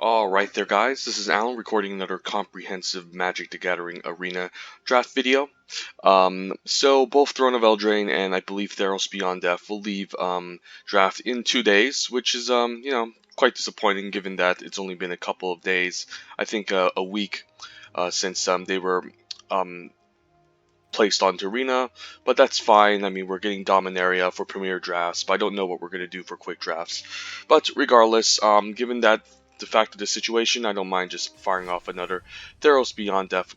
Alright there guys, this is Alan recording another comprehensive Magic the Gathering Arena draft video. So both Throne of Eldraine and I believe Theros Beyond Death will leave draft in 2 days, which is quite disappointing given that it's only been a couple of days, I think a week since they were placed onto Arena, but that's fine. I mean, we're getting Dominaria for Premier Drafts, but I don't know what we're going to do for Quick Drafts. But regardless, given that the fact of the situation, I don't mind just firing off another Theros Beyond Death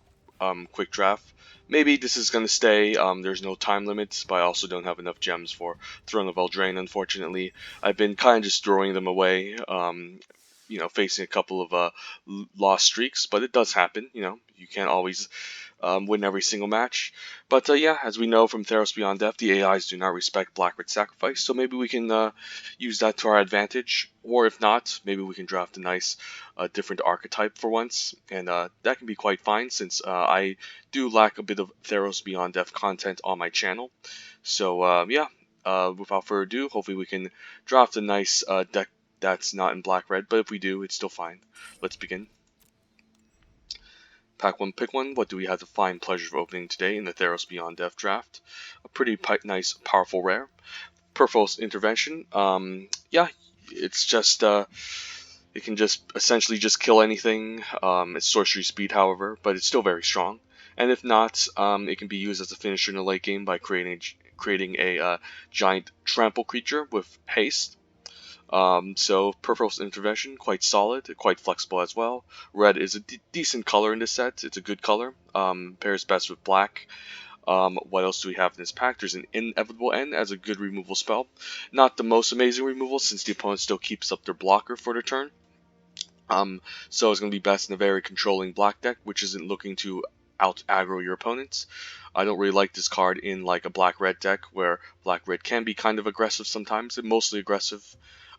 Quick Draft. Maybe this is going to stay. There's no time limits, but I also don't have enough gems for Throne of Eldraine, unfortunately. I've been kind of just throwing them away, facing a couple of lost streaks, but it does happen. You can't always win every single match. But yeah, as we know from Theros Beyond Death, the AIs do not respect Black-Red Sacrifice, so maybe we can use that to our advantage. Or if not, maybe we can draft a nice different archetype for once, and that can be quite fine since I do lack a bit of Theros Beyond Death content on my channel. So yeah, without further ado, hopefully we can draft a nice deck that's not in black-red, but if we do, it's still fine. Let's begin. Pack 1, pick 1. What do we have the fine pleasure of opening today in the Theros Beyond Death draft? A pretty nice, powerful rare. Purpho's Intervention. Yeah, it's just, it can just essentially just kill anything. It's sorcery speed, however, but it's still very strong. And if not, it can be used as a finisher in the late game by creating a giant trample creature with haste. So Purpho's Intervention, quite solid, quite flexible as well. Red is a decent color in this set. It's a good color. Pairs best with black. What else do we have in this pack? There's an Inevitable End as a good removal spell. Not the most amazing removal since the opponent still keeps up their blocker for their turn. So it's going to be best in a very controlling black deck, which isn't looking to out-aggro your opponents. I don't really like this card in like a black-red deck where black-red can be kind of aggressive sometimes, and mostly aggressive.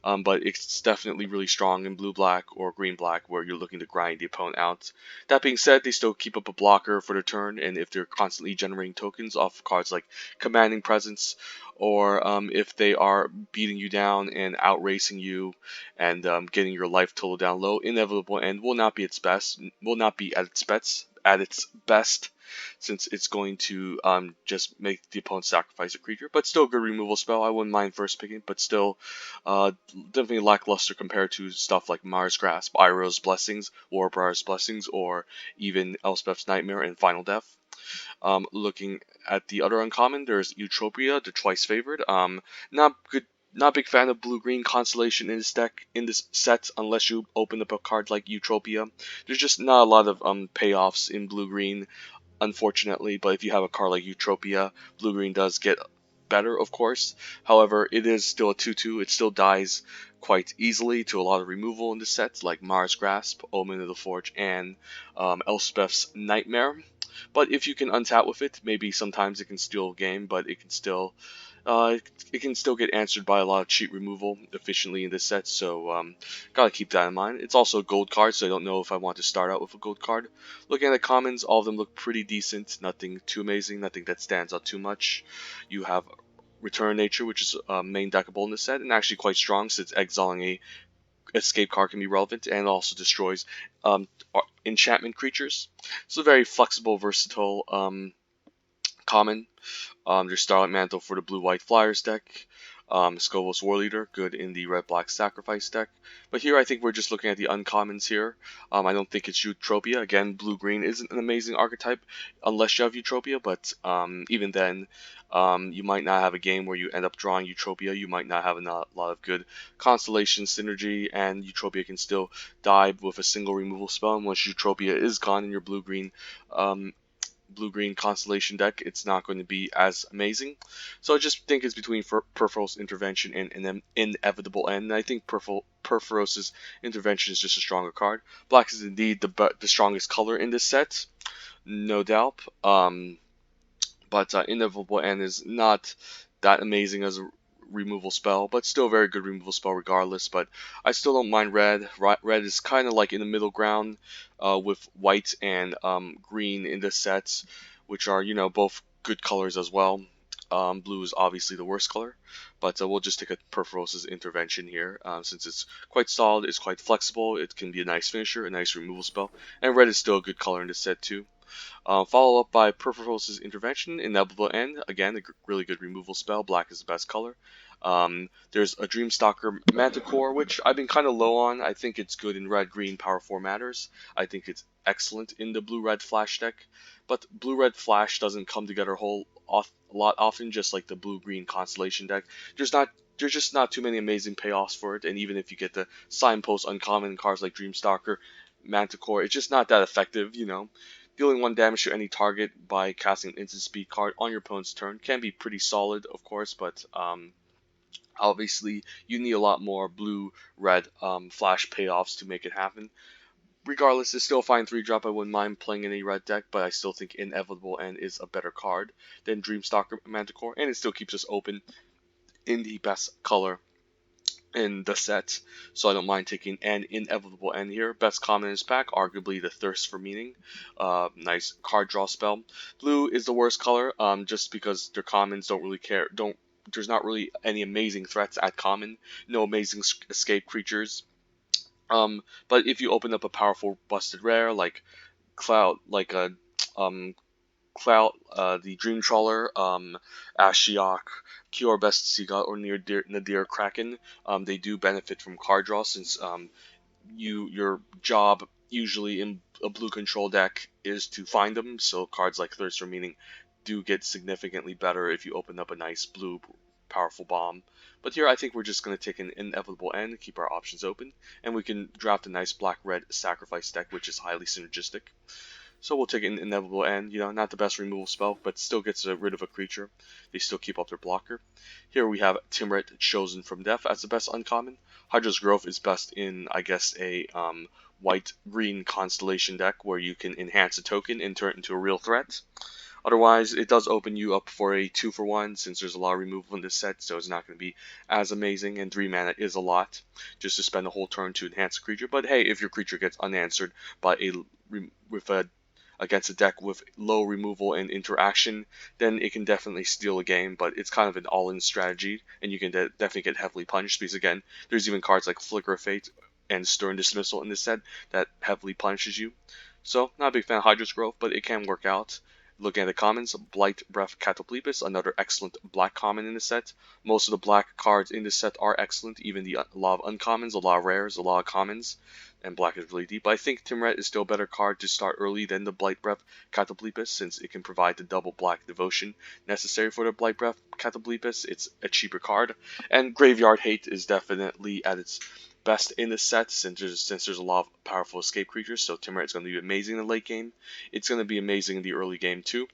But it's definitely really strong in blue-black or green-black where you're looking to grind the opponent out. That being said, they still keep up a blocker for their turn, and if they're constantly generating tokens off cards like Commanding Presence, or if they are beating you down and outracing you and getting your life total down low, Inevitable End will not be its best, will not be at its best, since it's going to just make the opponent sacrifice a creature, but still a good removal spell. I wouldn't mind first picking, but still definitely lackluster compared to stuff like Mars Grasp, Iroh's Blessings, Warbriar's Blessings, or even Elspeth's Nightmare and Final Death. Looking at the other uncommon, there's Eutropia, the twice favored. Not big fan of blue-green Constellation in this deck, in this set, unless you open up a card like Eutropia. There's just not a lot of payoffs in blue-green, unfortunately, but if you have a card like Eutropia, blue-green does get better, of course. However, it is still a 2/2. It still dies quite easily to a lot of removal in the sets, like Mars Grasp, Omen of the Forge, and Elspeth's Nightmare. But if you can untap with it, maybe sometimes it can steal a game, but it can still get answered by a lot of cheat removal efficiently in this set, so gotta keep that in mind. It's also a gold card, so I don't know if I want to start out with a gold card. Looking at the commons, all of them look pretty decent, nothing too amazing, nothing that stands out too much. You have Return Nature, which is main deckable in this set, and actually quite strong since exiling a escape card can be relevant, and also destroys enchantment creatures. So very flexible, versatile common. There's Starlight Mantle for the blue-white Flyers deck. Skovos War Leader, good in the red-black Sacrifice deck. But here I think we're just looking at the uncommons here. I don't think it's Eutropia. Again, blue-green isn't an amazing archetype unless you have Eutropia, but even then, you might not have a game where you end up drawing Eutropia. You might not have a lot of good Constellation synergy, and Eutropia can still die with a single removal spell. And once Eutropia is gone in your blue-green Constellation deck, it's not going to be as amazing. So I just think it's between Purpho's Intervention and Inevitable End. And I think Purpho's Intervention is just a stronger card. Black is indeed the strongest color in this set, no doubt. But Inevitable End is not that amazing as a removal spell, but still a very good removal spell regardless. But I still don't mind red. Red is kind of like in the middle ground with white and green in the sets, which are both good colors as well. Blue is obviously the worst color, but we'll just take a Perforos's Intervention here, since it's quite solid, it's quite flexible, it can be a nice finisher, a nice removal spell, and red is still a good color in this set too. Follow up by Perforos's Intervention, Inevitable End, again a really good removal spell, black is the best color. There's a Dreamstalker Manticore, which I've been kind of low on. I think it's good in red-green Power 4 Matters. I think it's excellent in the blue-red Flash deck. But blue-red Flash doesn't come together a lot often, just like the blue-green Constellation deck. There's just not too many amazing payoffs for it, and even if you get the Signpost uncommon cards like Dreamstalker, Manticore, it's just not that effective, you know. Dealing 1 damage to any target by casting an instant speed card on your opponent's turn can be pretty solid, of course, but obviously you need a lot more blue-red flash payoffs to make it happen. Regardless, it's still a fine 3-drop. I wouldn't mind playing in a red deck, but I still think Inevitable End is a better card than Dreamstalker Manticore, and it still keeps us open in the best color in the set, so I don't mind taking an Inevitable End here. Best common in this pack, arguably the Thirst for Meaning. Nice card draw spell. Blue is the worst color, just because their commons don't really care. There's not really any amazing threats at common. No amazing escape creatures. But if you open up a powerful busted rare like Cloud, like a Cloud, the Dream Trawler, Ashiok, Kior Best Seagull, or Nadir Kraken, they do benefit from card draw, since your job usually in a blue control deck is to find them. So cards like Thirst for Meaning do get significantly better if you open up a nice blue powerful bomb. But here I think we're just going to take an Inevitable End, keep our options open, and we can draft a nice black-red sacrifice deck, which is highly synergistic. So we'll take an Inevitable End, you know, not the best removal spell, but still gets rid of a creature. They still keep up their blocker. Here we have Timuret, Chosen from Death as the best uncommon. Hydra's Growth is best in, I guess, a white-green Constellation deck where you can enhance a token and turn it into a real threat. Otherwise, it does open you up for a 2-for-1, since there's a lot of removal in this set, so it's not going to be as amazing, and 3 mana is a lot, just to spend a whole turn to enhance a creature. But hey, if your creature gets unanswered by against a deck with low removal and interaction, then it can definitely steal a game, but it's kind of an all-in strategy, and you can definitely get heavily punished, because again, there's even cards like Flicker of Fate and Stern Dismissal in this set that heavily punishes you. So, not a big fan of Hydra's Growth, but it can work out. Looking at the commons, Blight Breath Cataplepis, another excellent black common in the set. Most of the black cards in this set are excellent, even a lot of uncommons, a lot of rares, a lot of commons, and black is really deep. But I think Timuret is still a better card to start early than the Blight Breath Cataplepis, since it can provide the double black devotion necessary for the Blight Breath Cataplepis. It's a cheaper card, and Graveyard Hate is definitely at its best in the set, since there's a lot of powerful escape creatures. So Timuret is going to be amazing in the late game. It's going to be amazing in the early game too.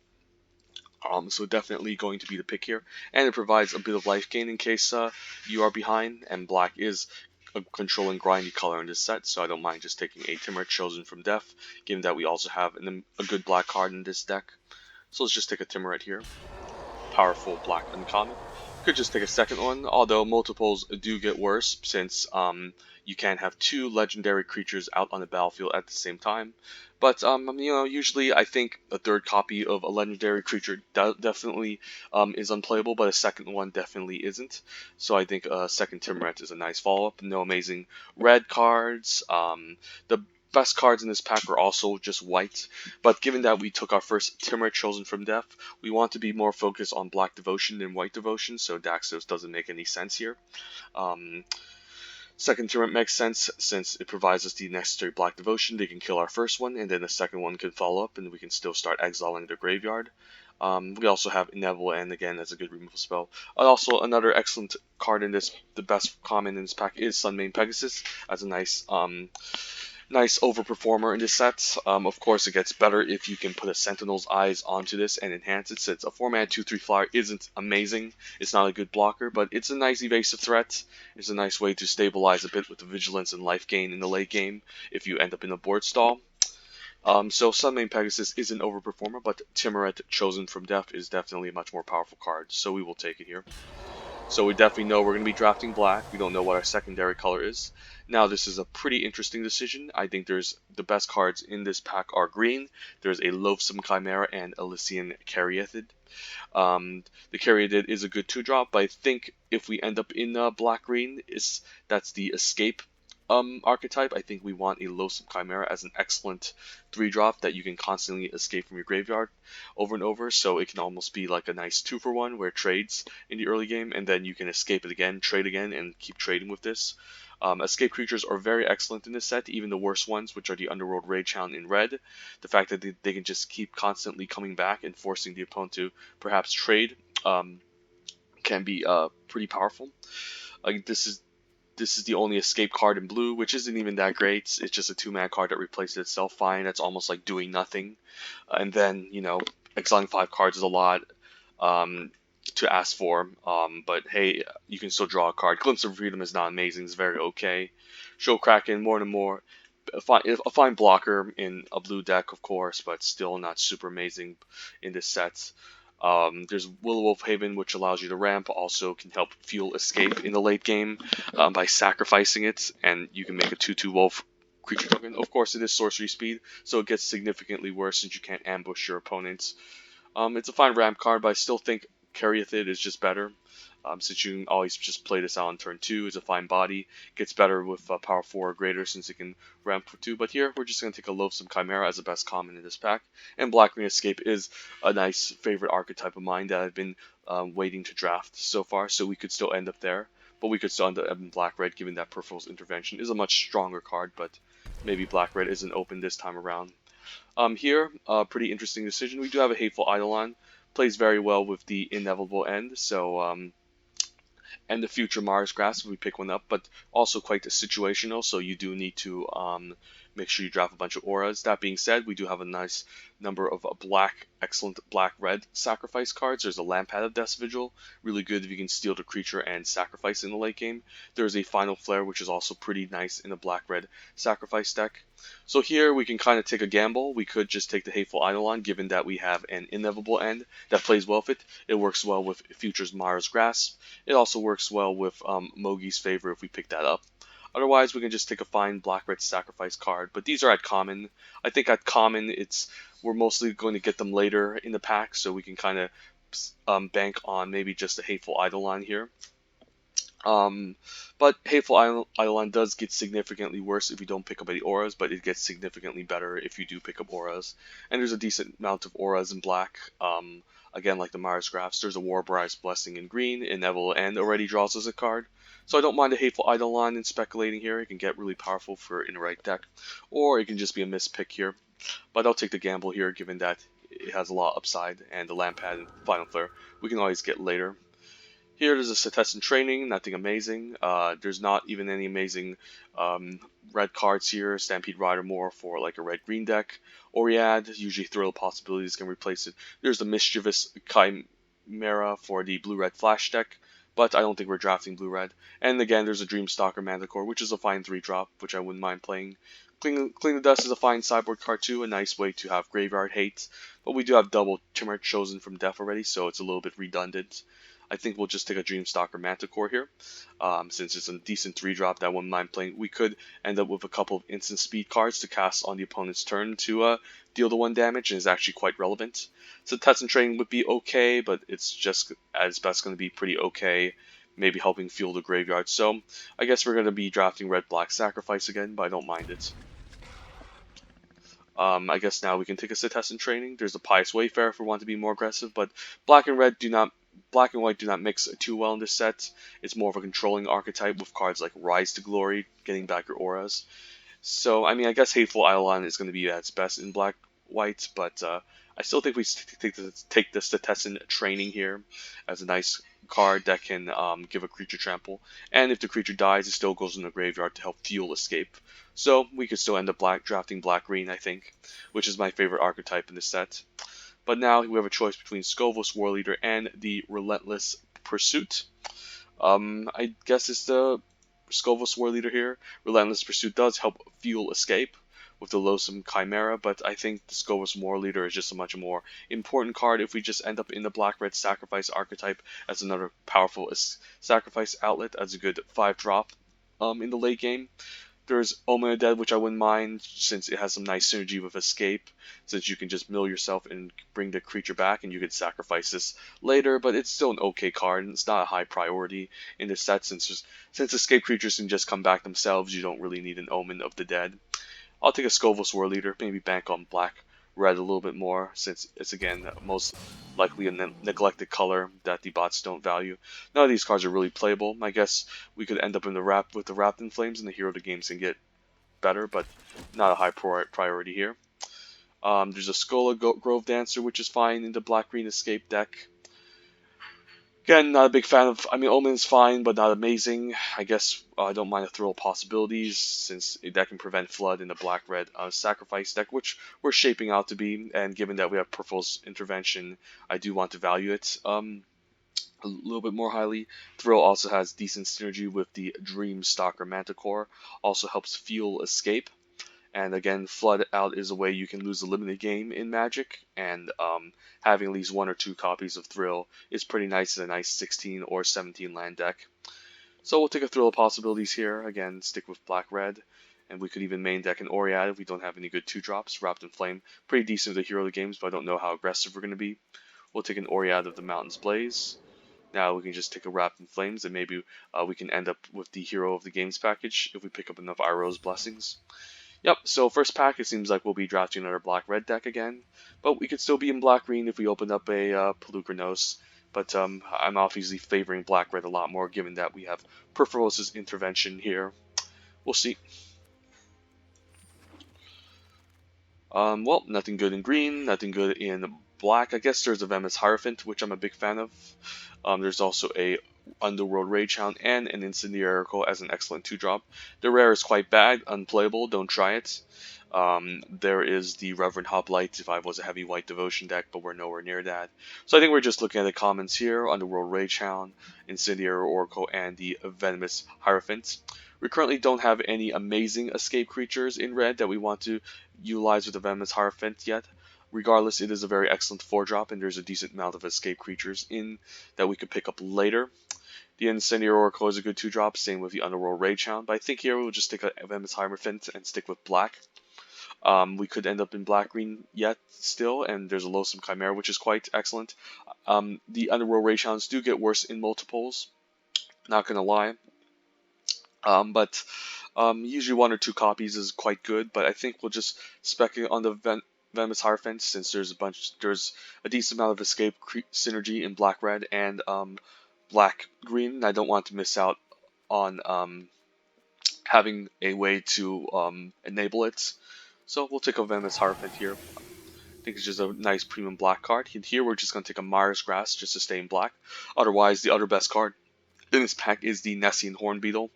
So definitely going to be the pick here, and it provides a bit of life gain in case you are behind. And black is a controlling grindy color in this set, so I don't mind just taking a Timuret Chosen from Death, given that we also have a good black card in this deck. So let's just take a Timuret here. Powerful black uncommon. Could just take a second one, although multiples do get worse, since you can't have 2 legendary creatures out on the battlefield at the same time. But you know, usually I think a third copy of a legendary creature definitely is unplayable, but a second one definitely isn't. So I think a second Timuret is a nice follow-up. No amazing red cards. The best cards in this pack are also just white, but given that we took our first Timuret Chosen from Death, we want to be more focused on Black Devotion than White Devotion, so Rakdos doesn't make any sense here. Second Timuret makes sense, since it provides us the necessary Black Devotion. They can kill our first one, and then the second one can follow up, and we can still start exiling their graveyard. We also have Inevitable End again as a good removal spell. Also, another excellent card in this, the best common in this pack, is Sunmane Pegasus as a nice overperformer in this set. Of course, it gets better if you can put a Sentinel's Eyes onto this and enhance it, since a 4-mana 2/3 flyer isn't amazing. It's not a good blocker, but it's a nice evasive threat. It's a nice way to stabilize a bit with the vigilance and life gain in the late game if you end up in a board stall. So Sunmane Pegasus is an overperformer, but Timuret Chosen from Death is definitely a much more powerful card, so we will take it here. So we definitely know we're going to be drafting black. We don't know what our secondary color is. Now this is a pretty interesting decision. I think there's the best cards in this pack are green. There's a Loathsome Chimera and Elysian Caryatid. The Caryatid is a good 2-drop, but I think if we end up in black-green, that's the escape archetype. I think we want a Loathsome Chimera as an excellent 3-drop that you can constantly escape from your graveyard over and over, so it can almost be like a nice 2-for-1 where it trades in the early game, and then you can escape it again, trade again, and keep trading with this. Escape creatures are very excellent in this set, even the worst ones, which are the Underworld Ragehound in red. The fact that they can just keep constantly coming back and forcing the opponent to perhaps trade can be pretty powerful. This is the only escape card in blue, which isn't even that great. It's just a 2-mana card that replaces itself fine. That's almost like doing nothing. And then, exiling 5 cards is a lot to ask for. But hey, you can still draw a card. Glimpse of Freedom is not amazing. It's very okay. Show Kraken, more and more. A fine blocker in a blue deck, of course, but still not super amazing in this set. There's Will-O-Wolf Haven, which allows you to ramp, also can help fuel escape in the late game by sacrificing it, and you can make a 2/2 wolf creature token. Of course, it is sorcery speed, so it gets significantly worse since you can't ambush your opponents. It's a fine ramp card, but I still think Caryatid is just better. Since you can always just play this out on turn 2, it's a fine body. Gets better with power 4 or greater since it can ramp for 2. But here, we're just going to take a Loathsome Chimera as the best common in this pack. And Black-Green Escape is a nice favorite archetype of mine that I've been waiting to draft so far. So we could still end up there. But we could still end up in Black-Red, given that Peripheral's Intervention is a much stronger card. But maybe Black-Red isn't open this time around. Here, pretty interesting decision. We do have a Hateful Eidolon. Plays very well with the Inevitable End. So, and the future Mars Grasp if we pick one up, but also quite situational, so you do need to make sure you draft a bunch of auras. That being said, we do have a nice number of excellent black-red sacrifice cards. There's a Lampad of Death's Vigil, really good if you can steal the creature and sacrifice in the late game. There's a Final Flare, which is also pretty nice in a black-red sacrifice deck. So here we can kind of take a gamble. We could just take the Hateful Eidolon, given that we have an Inevitable End that plays well with it. It works well with Future's Mara's Grasp. It also works well with Mogi's Favor if we pick that up. Otherwise, we can just take a fine black-red sacrifice card. But these are at common. I think at common, we're mostly going to get them later in the pack, so we can kind of bank on maybe just a Hateful Eidolon here. But Hateful Eidolon does get significantly worse if you don't pick up any auras, but it gets significantly better if you do pick up auras. And there's a decent amount of auras in black. Again, like the Mars Graphs, there's a Warbride's Blessing in green, Inevitable End already draws us a card. So I don't mind a Hateful Eidolon in speculating here. It can get really powerful for in the right deck. Or it can just be a mispick here. But I'll take the gamble here, given that it has a lot of upside, and the Lampad and Final Flare we can always get later. Here there's a Setessan Training, nothing amazing. There's not even any amazing red cards here. Stampede Rider more for like a red-green deck. Oriad, usually Thrill Possibilities can replace it. There's the Mischievous Chimera for the blue-red Flash deck, but I don't think we're drafting blue-red. And again, there's a Dreamstalker Manticore, which is a fine 3-drop, which I wouldn't mind playing. Clean the Dust is a fine sideboard card too, a nice way to have graveyard hate. But we do have double Timur Chosen from Death already, so it's a little bit redundant. I think we'll just take a Dreamstalker Manticore here, since it's a decent 3-drop that I wouldn't mind playing. We could end up with a couple of instant speed cards to cast on the opponent's turn to deal the 1 damage, and is actually quite relevant. So Setessan Training would be okay, but it's just at best going to be pretty okay, maybe helping fuel the graveyard. So I guess we're going to be drafting red-black Sacrifice again, but I don't mind it. I guess now we can take a Setessan Training. There's a Pious Wayfarer if we want to be more aggressive, but black and white do not mix too well in this set. It's more of a controlling archetype with cards like Rise to Glory, getting back your auras. So, I mean, I guess Hateful Eidolon is going to be at its best in black-white, but I still think we take the Setessan Training here as a nice card that can give a creature trample. And if the creature dies, it still goes in the graveyard to help fuel escape. So, we could still end up drafting black-green, I think, which is my favorite archetype in this set. But now we have a choice between Skovos War Leader and the Relentless Pursuit. I guess it's the Skovos War Leader here. Relentless Pursuit does help fuel escape, with the Losum Chimera, but I think the Skovos War Leader is just a much more important card if we just end up in the black-red sacrifice archetype as another powerful sacrifice outlet as a good 5-drop in the late game. There's Omen of Dead, which I wouldn't mind since it has some nice synergy with Escape, since you can just mill yourself and bring the creature back and you could sacrifice this later, but it's still an okay card and it's not a high priority in this set since Escape creatures can just come back themselves, you don't really need an Omen of the Dead. I'll take a Skovos War Leader, maybe bank on black-red a little bit more, since it's again most likely a neglected color that the bots don't value. None of these cards are really playable. I guess we could end up in the with the Wrapped in Flames, and the hero of the games can get better, but not a high priority here. There's a Skola Grove Dancer, which is fine in the black-green Escape deck. Again, not a big fan of. I mean, Omen's fine, but not amazing. I guess I don't mind a Thrill of Possibilities, since that can prevent Flood in the black-red sacrifice deck, which we're shaping out to be. And given that we have Purple's Intervention, I do want to value it a little bit more highly. Thrill also has decent synergy with the Dream Stalker Manticore, also helps fuel Escape. And again, Flood Out is a way you can lose a limited game in Magic, and having at least 1 or 2 copies of Thrill is pretty nice in a nice 16 or 17 land deck. So we'll take a Thrill of Possibilities here, again, stick with Black-Red, and we could even main deck an Oriad if we don't have any good 2-drops. Wrapped in Flame, pretty decent with the hero of the games, but I don't know how aggressive we're going to be. We'll take an Oriad of the Mountains Blaze. Now we can just take a Wrapped in Flames, and maybe we can end up with the hero of the games package if we pick up enough Iroh's Blessings. Yep, so first pack, it seems like we'll be drafting another black-red deck again, but we could still be in black-green if we open up a Pelucranos, but I'm obviously favoring black-red a lot more given that we have Perforos's Intervention here. We'll see. Well, nothing good in green, nothing good in black. I guess there's a Venomous Hierophant, which I'm a big fan of. There's also a Underworld Ragehound and an Incendiary Oracle as an excellent 2-drop. The rare is quite bad, unplayable, don't try it. There is the Reverend Hoplite if I was a heavy white devotion deck, but we're nowhere near that. So I think we're just looking at the commons here: Underworld Ragehound, Incendiary Oracle, and the Venomous Hierophant. We currently don't have any amazing escape creatures in red that we want to utilize with the Venomous Hierophant yet. Regardless, it is a very excellent 4-drop, and there's a decent amount of escape creatures in that we could pick up later. The Incendiary Oracle is a good 2-drop, same with the Underworld Ragehound, but I think here we'll just take a Venomous Hierophant and stick with black. We could end up in black-green yet still, and there's a Losum Chimera, which is quite excellent. The Underworld Ragehounds do get worse in multiples, not gonna lie. But usually 1 or 2 copies is quite good, but I think we'll just spec it on the Venomous Hierophant, since there's a decent amount of escape synergy in black-red and black-green. I don't want to miss out on having a way to enable it. So we'll take a Venomous Hierophant here. I think it's just a nice premium black card. And here we're just going to take a Myers Grass just to stay in black. Otherwise, the other best card in this pack is the Nessian Hornbeetle.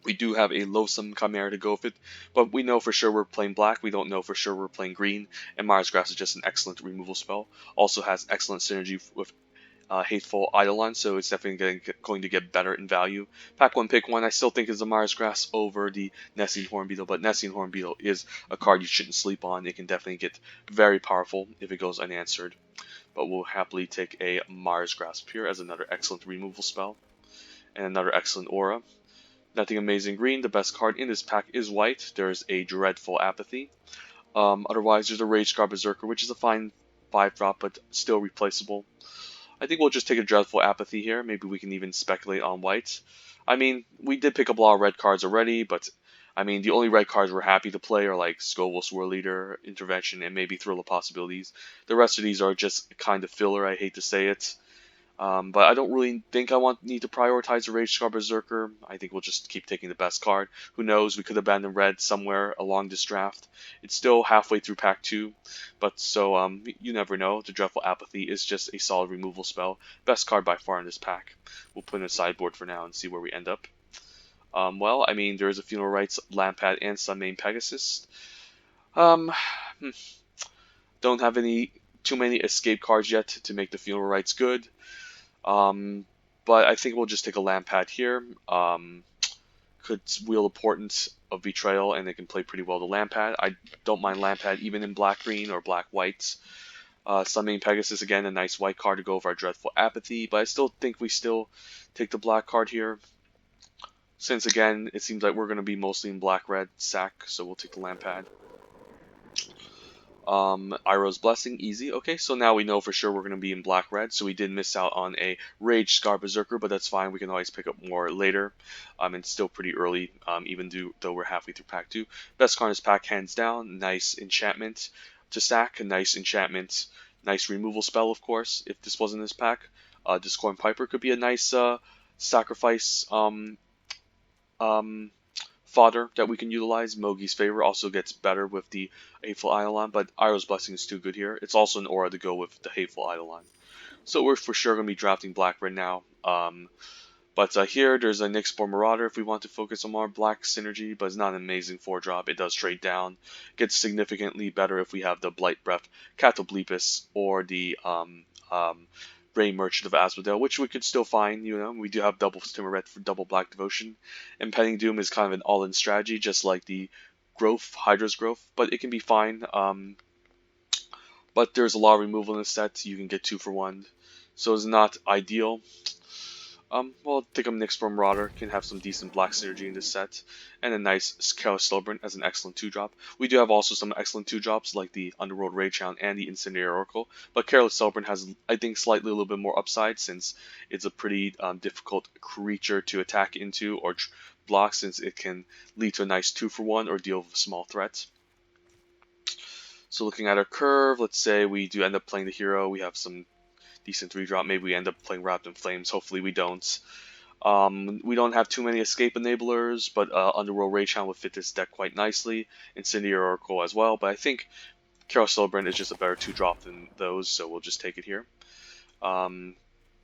We do have a Losum Chimera to go with it, but we know for sure we're playing black, we don't know for sure we're playing green, and Myers Grass is just an excellent removal spell. Also has excellent synergy with Hateful Eidolon, so it's definitely going to get better in value. Pack 1, pick 1, I still think is the Myers Grass over the Nessian Hornbeetle, but Nessian Hornbeetle is a card you shouldn't sleep on. It can definitely get very powerful if it goes unanswered, but we'll happily take a Myers Grasp here as another excellent removal spell, and another excellent aura. Nothing amazing green. The best card in this pack is white. There's a Dreadful Apathy. Otherwise, there's a Rage-Scarred Berserker, which is a fine 5-drop, but still replaceable. I think we'll just take a Dreadful Apathy here. Maybe we can even speculate on white. I mean, we did pick up a lot of red cards already, but I mean, the only red cards we're happy to play are like Skovos War Leader, Intervention, and maybe Thrill of Possibilities. The rest of these are just kind of filler, I hate to say it. But I don't really think I need to prioritize the Rage-Scarred Berserker. I think we'll just keep taking the best card. Who knows, we could abandon red somewhere along this draft. It's still halfway through pack 2, but so you never know. The Dreadful Apathy is just a solid removal spell. Best card by far in this pack. We'll put it in the sideboard for now and see where we end up. Well, I mean, there is a Funeral Rites, Lampad, and Sunmane Pegasus. Don't have too many escape cards yet to make the Funeral Rites good. But I think we'll just take a Lampad here, could wield a portent of Betrayal, and it can play pretty well to Lampad. I don't mind Lampad even in black-green or black-white. Sunbeam Pegasus, again, a nice white card to go over our Dreadful Apathy, but I still think we still take the black card here. Since, again, it seems like we're going to be mostly in black-red sack, so we'll take the Lampad. Iroh's Blessing, easy. Okay, so now we know for sure we're going to be in black-red, so we did miss out on a Rage Scar Berserker, but that's fine. We can always pick up more later. It's still pretty early, even though we're halfway through Pack 2. Best card in this pack, hands down. Nice enchantment to sack, a nice enchantment, nice removal spell, of course, if this wasn't this pack. Discord Piper could be a nice sacrifice fodder that we can utilize. Mogi's Favor also gets better with the Hateful Eidolon, but Iroh's Blessing is too good here. It's also an aura to go with the Hateful Eidolon. So we're for sure going to be drafting black-red now. But here, there's a Nyxbor Marauder if we want to focus on more black synergy, but it's not an amazing 4-drop. It does trade down. Gets significantly better if we have the Blight Breath, Catoblepus, or the Ray Merchant of Asphodel, which we could still find. We do have double Timuret for double Black Devotion. Impending Doom is kind of an all-in strategy, just like the Growth, Hydra's Growth, but it can be fine. But there's a lot of removal in this set. You can get 2 for 1, so it's not ideal. Well, I think Nyxbor Marauder can have some decent black synergy in this set, and a nice Careless Celebrant as an excellent 2-drop. We do have also some excellent 2-drops like the Underworld Ragehound and the Incendiary Oracle, but Careless Celebrant has, I think, slightly a little bit more upside since it's a pretty difficult creature to attack into or block, since it can lead to a nice 2 for 1 or deal with a small threat. So looking at our curve, let's say we do end up playing the hero, we have some decent 3-drop. Maybe we end up playing Wrapped in Flames. Hopefully we don't. We don't have too many escape enablers, but Underworld Ragehound would fit this deck quite nicely. Incendiary Oracle as well, but I think Careless Celebrant is just a better 2-drop than those, so we'll just take it here. Don't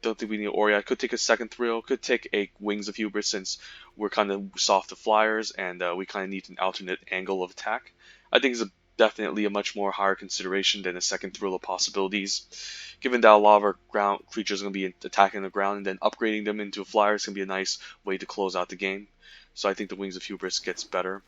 think we need Ori. I could take a second Thrill. Could take a Wings of Hubris since we're kind of soft to flyers, and we kind of need an alternate angle of attack. I think it's definitely a much more higher consideration than a second Thrill of possibilities. Given that a lot of our ground creatures are going to be attacking the ground, and then upgrading them into flyers can be a nice way to close out the game. So I think the Wings of Hubris gets better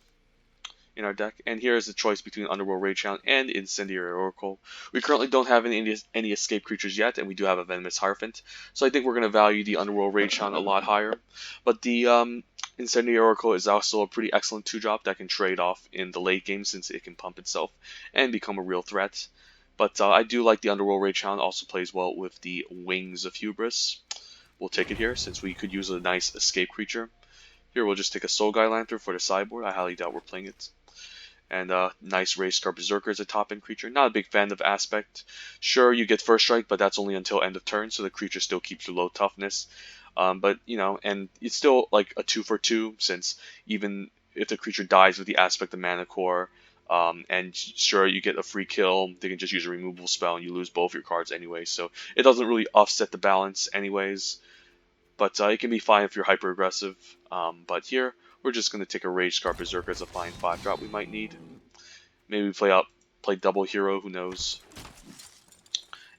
in our deck. And here is the choice between Underworld Ragehound and Incendiary Oracle. We currently don't have any escape creatures yet, and we do have a Venomous Hierophant. So I think we're going to value the Underworld Ragehound a lot higher. But the Incendiary Oracle is also a pretty excellent 2-drop that can trade off in the late game since it can pump itself and become a real threat. But I do like the Underworld Ragehound, also plays well with the Wings of Hubris. We'll take it here since we could use a nice escape creature. Here we'll just take a Soulguy Lantern for the sideboard. I highly doubt we're playing it. And nice Rage Scar Berserker as a top-end creature. Not a big fan of Aspect. Sure, you get First Strike, but that's only until end of turn, so the creature still keeps your low toughness. But, and it's still like a 2 for 2, since even if the creature dies with the Aspect of Mana Core, and sure, you get a free kill, they can just use a removal spell and you lose both your cards anyway, so it doesn't really offset the balance anyways. But it can be fine if you're hyper aggressive. But here, we're just going to take a Rage Scar Berserker as a fine 5-drop we might need. Maybe we play double hero, who knows.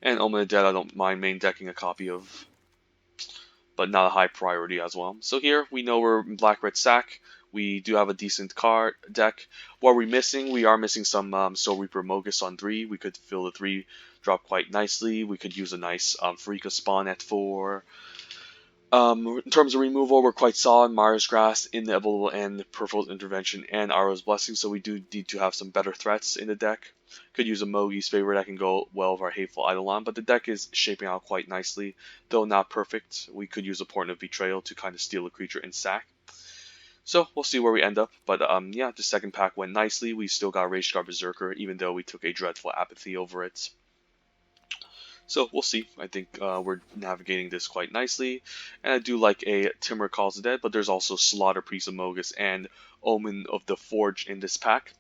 And Omen of Dead I don't mind main decking a copy of, but not a high priority as well. So here, we know we're in black-red sack. We do have a decent card deck. What are we missing? We are missing some Soul Reaper Mogus on 3. We could fill the 3-drop quite nicely. We could use a nice Freaka Spawn at 4. In terms of removal, we're quite solid. Myra's Grasp, Inevitable, and Peripheral Intervention, and Iroh's Blessing, so we do need to have some better threats in the deck. Could use a Mogi's Favor that can go well with our Hateful Eidolon, but the deck is shaping out quite nicely, though not perfect. We could use a Portent of Betrayal to kind of steal a creature in sack. So we'll see where we end up, but yeah, the second pack went nicely. We still got Rage Scar Berserker, even though we took a Dreadful Apathy over it. So we'll see. I think we're navigating this quite nicely, and I do like a Timur Calls the Dead, but there's also Slaughter Priest of Mogus and Omen of the Forge in this pack.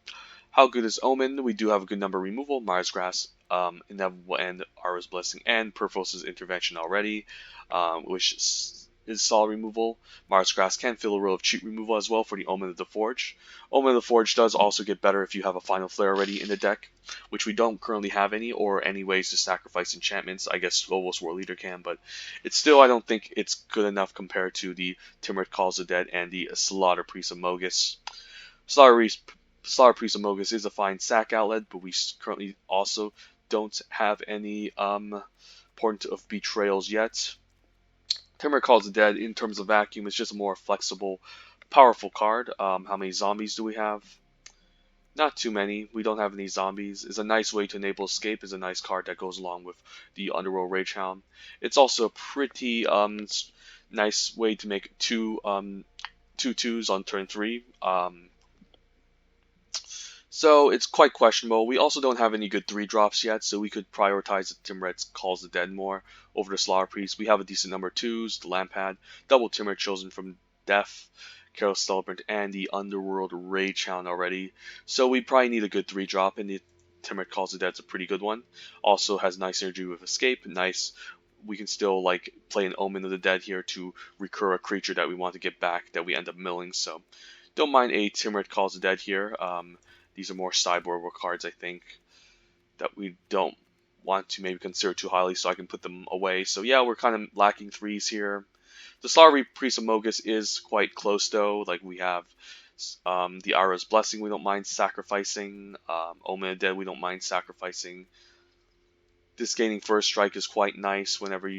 How good is Omen? We do have a good number of removal, Myra's Grasp, Inevitable, and Iroh's Blessing, and Perphos' Intervention already, which is solid removal. Mars Grass can fill a row of cheat removal as well for the Omen of the Forge. Omen of the Forge does also get better if you have a Final Flare already in the deck, which we don't currently have any, or any ways to sacrifice enchantments. I guess Phobos War Leader can, but it's still, I don't think it's good enough compared to the Timid Calls the Dead and the Slaughter Priest of Mogus. Slaughter Priest of Mogus is a fine sack outlet, but we currently also don't have any Portent of Betrayals yet. Timid Calls the Dead, in terms of vacuum, is just a more flexible, powerful card. How many zombies do we have? Not too many. We don't have any zombies. It's a nice way to enable escape. Is a nice card that goes along with the Underworld Ragehound. It's also a pretty nice way to make two 2/2s on turn 3. So it's quite questionable. We also don't have any good 3-drops yet, so we could prioritize the Timred Calls the Dead more over the Slaughter Priest. We have a decent number of 2s, the Lampad, double Timred Chosen from Death, Careless Celebrant, and the Underworld Ragehound already. So we probably need a good 3-drop, and the Timred Calls the Dead's a pretty good one. Also has nice synergy with Escape, nice. We can still like play an Omen of the Dead here to recur a creature that we want to get back that we end up milling. So don't mind a Timred Calls the Dead here. These are more sideboard cards, I think, that we don't want to maybe consider too highly, so I can put them away. So yeah, we're kind of lacking 3s here. The Slaughter Priest of Mogus is quite close, though. Like, we have the Ara's Blessing we don't mind sacrificing. Omen of the Dead we don't mind sacrificing. This gaining First Strike is quite nice whenever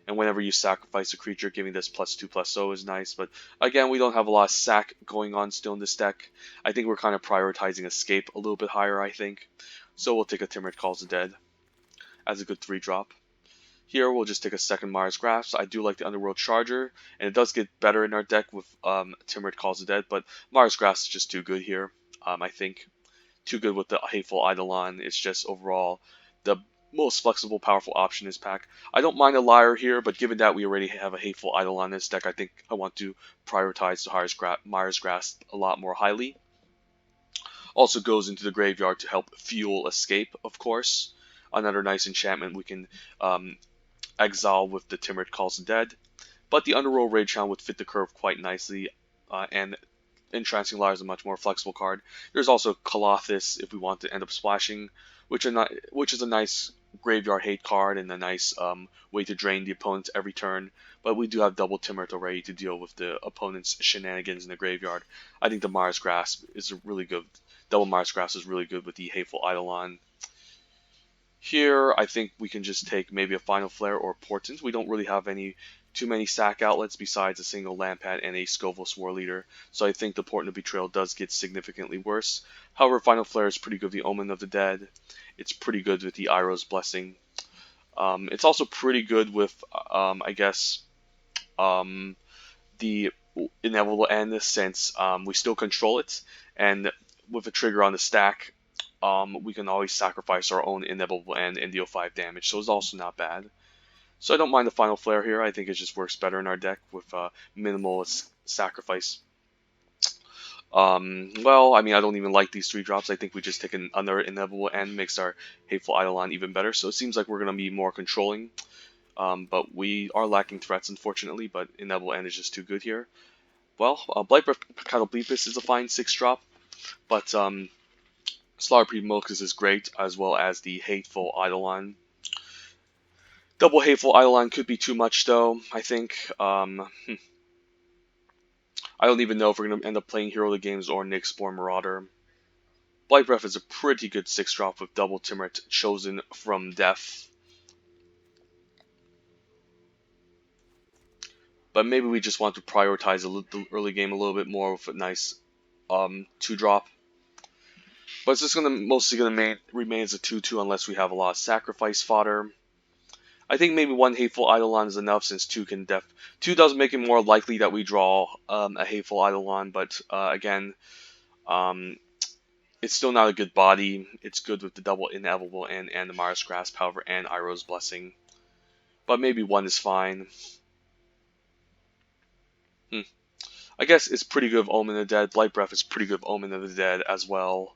and whenever you sacrifice a creature, giving this +2/+0 is nice. But again, we don't have a lot of sack going on still in this deck. I think we're kind of prioritizing Escape a little bit higher, I think. So we'll take a Timid Calls the Dead as a good 3-drop. Here we'll just take a second Mars Grasp. I do like the Underworld Charger, and it does get better in our deck with Timid Calls the Dead, but Mars Grasp is just too good here, I think. Too good with the Hateful Eidolon. It's just overall the most flexible, powerful option in this pack. I don't mind a Liar here, but given that we already have a Hateful Eidolon in this deck, I think I want to prioritize the Mars Grasp a lot more highly. Also goes into the graveyard to help fuel Escape, of course. Another nice enchantment we can exile with the Timid Calls the Dead. But the Underworld Ragehound would fit the curve quite nicely, and Entrancing Liar is a much more flexible card. There's also Colossus if we want to end up splashing, which is a nice graveyard hate card and a nice way to drain the opponent every turn. But we do have double Timid already to deal with the opponent's shenanigans in the graveyard. I think the Mars Grasp is really good. Double Mars Grasp is really good with the Hateful Eidolon. Here, I think we can just take maybe a Final Flare or Portent. We don't really have too many sack outlets besides a single Lampad and a Scovos War Leader, so I think the Portent of Betrayal does get significantly worse. However, Final Flare is pretty good with the Omen of the Dead. It's pretty good with the Iroh's Blessing. It's also pretty good with, I guess, the Inevitable End, since we still control it, and with a trigger on the stack, we can always sacrifice our own Inevitable End and deal 5 damage, so it's also not bad. So I don't mind the Final Flare here. I think it just works better in our deck with minimal sacrifice. Well, I mean, I don't even like these 3-drops. I think we just take another Inevitable End, makes our Hateful Eidolon even better. So it seems like we're going to be more controlling. But we are lacking threats, unfortunately, but Inevitable End is just too good here. Well, Blight Breath Catobleepus is a fine 6-drop, but Slaughter Priest Mogus is great, as well as the Hateful Eidolon. Double Hateful Eidolon could be too much, though, I think. I don't even know if we're going to end up playing Hero of the Games or Nyxborn Marauder. Blight Breath is a pretty good 6-drop with double Timid Chosen from Death. But maybe we just want to prioritize the early game a little bit more with a nice 2-drop. But it's just mostly going to remain as a 2/2 unless we have a lot of sacrifice fodder. I think maybe one Hateful Eidolon is enough, since 2 does make it more likely that we draw a Hateful Eidolon, but again, it's still not a good body. It's good with the double Inevitable and the Mars Grasp, however, and Iroh's Blessing. But maybe 1 is fine. I guess it's pretty good with Omen of the Dead. Blight Breath is pretty good with Omen of the Dead as well.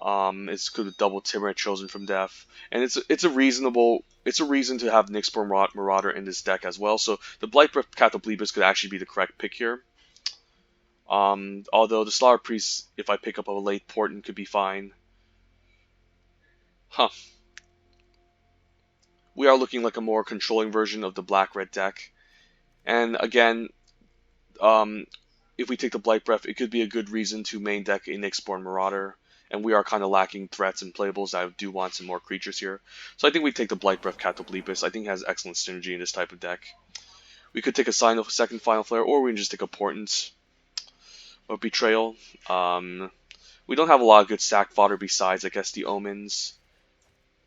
It's good with double Timber Chosen from Death, and it's a reason to have Nyxborn Marauder in this deck as well. So the Blight Breath Catoblepas could actually be the correct pick here. Although the Slaughter Priest, if I pick up a late Portent, could be fine. Huh. We are looking like a more controlling version of the Black-Red deck. And again, if we take the Blight Breath, it could be a good reason to main deck a Nyxborn Marauder. And we are kind of lacking threats and playables. I do want some more creatures here. So I think we take the Blight Breath Catoblepas. I think it has excellent synergy in this type of deck. We could take a second Final Flare, or we can just take a Portent or Betrayal. We don't have a lot of good stack fodder besides, I guess, the Omens.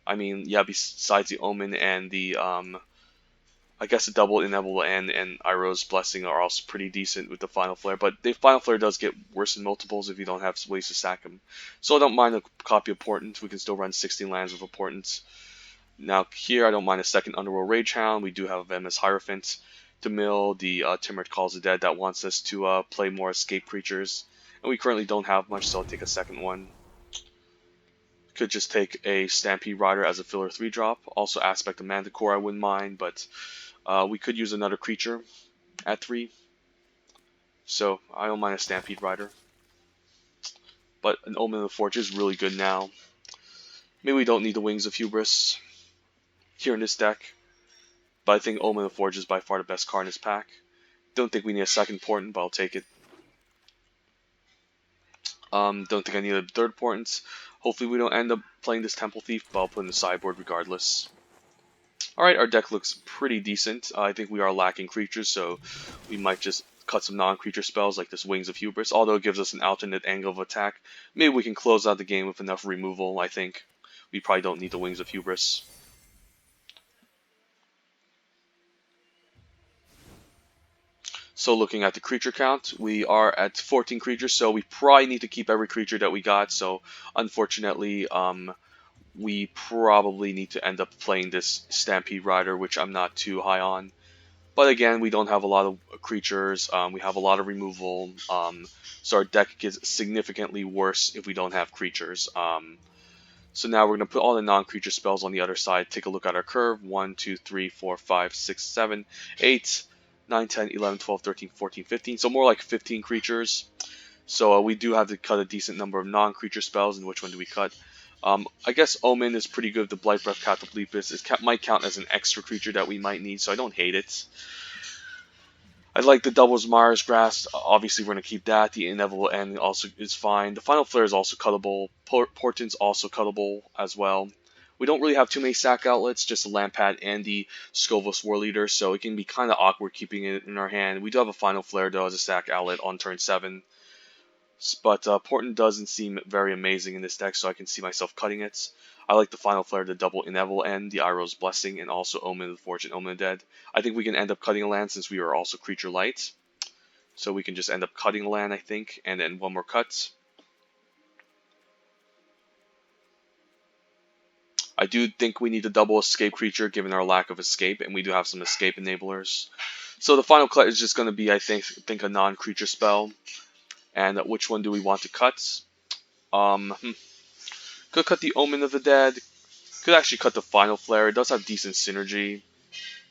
I mean, yeah, besides the Omen and the, I guess the double Inevitable and Iroh's Blessing are also pretty decent with the Final Flare, but the Final Flare does get worse in multiples if you don't have ways to stack them. So I don't mind a copy of Portent. We can still run 16 lands with a Portent. Now here, I don't mind a second Underworld Ragehound. We do have a Venomous Hierophant to mill the Timber Calls the Dead that wants us to play more escape creatures. And we currently don't have much, so I'll take a second one. Could just take a Stampede Rider as a filler 3-drop. Also Aspect of Manticore I wouldn't mind, but we could use another creature at 3. So I don't mind a Stampede Rider. But an Omen of the Forge is really good now. Maybe we don't need the Wings of Hubris here in this deck. But I think Omen of the Forge is by far the best card in this pack. Don't think we need a second Portent, but I'll take it. Don't think I need a third Portent. Hopefully we don't end up playing this Temple Thief, but I'll put in the sideboard regardless. Alright, our deck looks pretty decent. I think we are lacking creatures, so we might just cut some non-creature spells like this Wings of Hubris. Although it gives us an alternate angle of attack, maybe we can close out the game with enough removal, I think. We probably don't need the Wings of Hubris. So looking at the creature count, we are at 14 creatures, so we probably need to keep every creature that we got. So unfortunately, we probably need to end up playing this Stampede Rider, which I'm not too high on. But again, we don't have a lot of creatures, we have a lot of removal, so our deck gets significantly worse if we don't have creatures. So now we're going to put all the non-creature spells on the other side, take a look at our curve, 1, 2, 3, 4, 5, 6, 7, 8, 9, 10, 11, 12, 13, 14, 15, so more like 15 creatures. So we do have to cut a decent number of non-creature spells, and which one do we cut? I guess Omen is pretty good. The Blight Breath Catoblepas might count as an extra creature that we might need, so I don't hate it. I like the Doubles Mars Grass. Obviously, we're going to keep that. The Inevitable End also is fine. The Final Flare is also cuttable. Portent's also cuttable as well. We don't really have too many sack outlets, just the Lampad and the Scovos War Leader, so it can be kind of awkward keeping it in our hand. We do have a Final Flare, though, as a sack outlet on turn 7. But Portent doesn't seem very amazing in this deck, so I can see myself cutting it. I like the Final Flare, the double Inevitable End, the Iroh's Blessing, and also Omen of the Forge and Omen of the Dead. I think we can end up cutting a land since we are also creature light. So we can just end up cutting a land, I think, and then one more cut. I do think we need a double escape creature given our lack of escape, and we do have some escape enablers. So the final cut is just going to be, I think a non-creature spell. And which one do we want to cut? Could cut the Omen of the Dead. Could actually cut the Final Flare. It does have decent synergy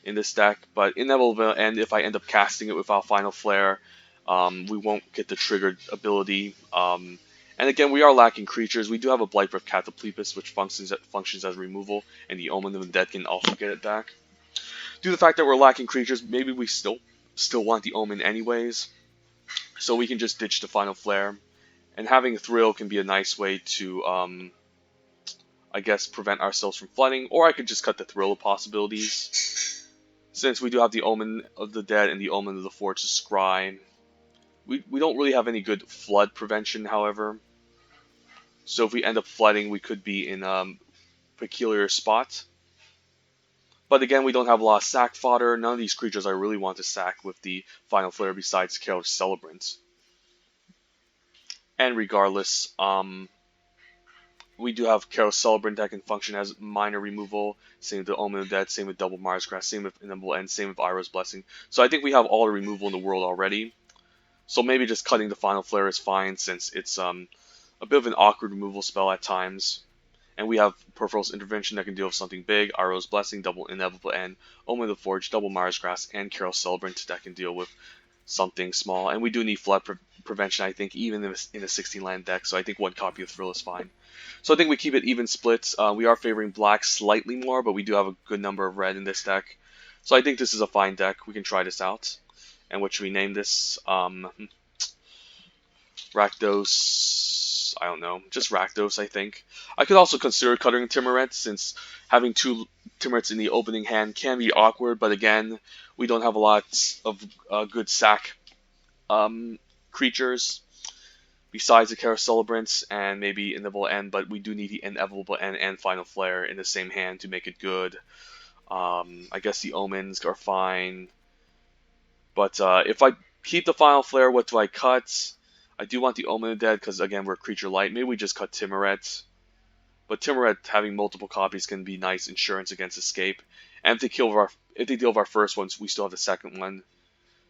in this deck, but Inevitable End, if I end up casting it without Final Flare, we won't get the triggered ability. And again, we are lacking creatures. We do have a Blight Breath Catoblepas, which functions as removal, and the Omen of the Dead can also get it back. Due to the fact that we're lacking creatures, maybe we still want the Omen anyways. So we can just ditch the Final Flare. And having a Thrill can be a nice way to, I guess, prevent ourselves from flooding. Or I could just cut the Thrill of possibilities. Since we do have the Omen of the Dead and the Omen of the Forge to scry. We don't really have any good flood prevention, however. So if we end up flooding, we could be in a peculiar spot. But again, we don't have a lot of sack fodder. None of these creatures I really want to sack with the Final Flare besides Careless Celebrant. And regardless, we do have Careless Celebrant that can function as minor removal. Same with the Omen of the Dead, same with Double Mars Grass, same with Inevitable End, same with Iroh's Blessing. So I think we have all the removal in the world already. So maybe just cutting the Final Flare is fine since it's a bit of an awkward removal spell at times. And we have Peripheral's Intervention that can deal with something big, Aro's Blessing, double Inevitable End, Omen of the Forge, double Mara's Grass, and Carol Celebrant that can deal with something small. And we do need Flood Prevention, I think, even in a 16-land deck, so I think one copy of Thrill is fine. So I think we keep it even splits. We are favoring black slightly more, but we do have a good number of red in this deck. So I think this is a fine deck. We can try this out. And what should we name this? Rakdos, I don't know, just Rakdos, I think. I could also consider cutting Timuret, since having two Timurets in the opening hand can be awkward, but again, we don't have a lot of good sack creatures besides the Kara Celebrants and maybe Inevitable End, but we do need the Inevitable End and Final Flare in the same hand to make it good. I guess the Omens are fine, but if I keep the Final Flare, what do I cut? I do want the Omen of Dead because, again, we're creature light. Maybe we just cut Timuret. But Timuret having multiple copies can be nice insurance against escape. And if they deal with our first ones, we still have the second one.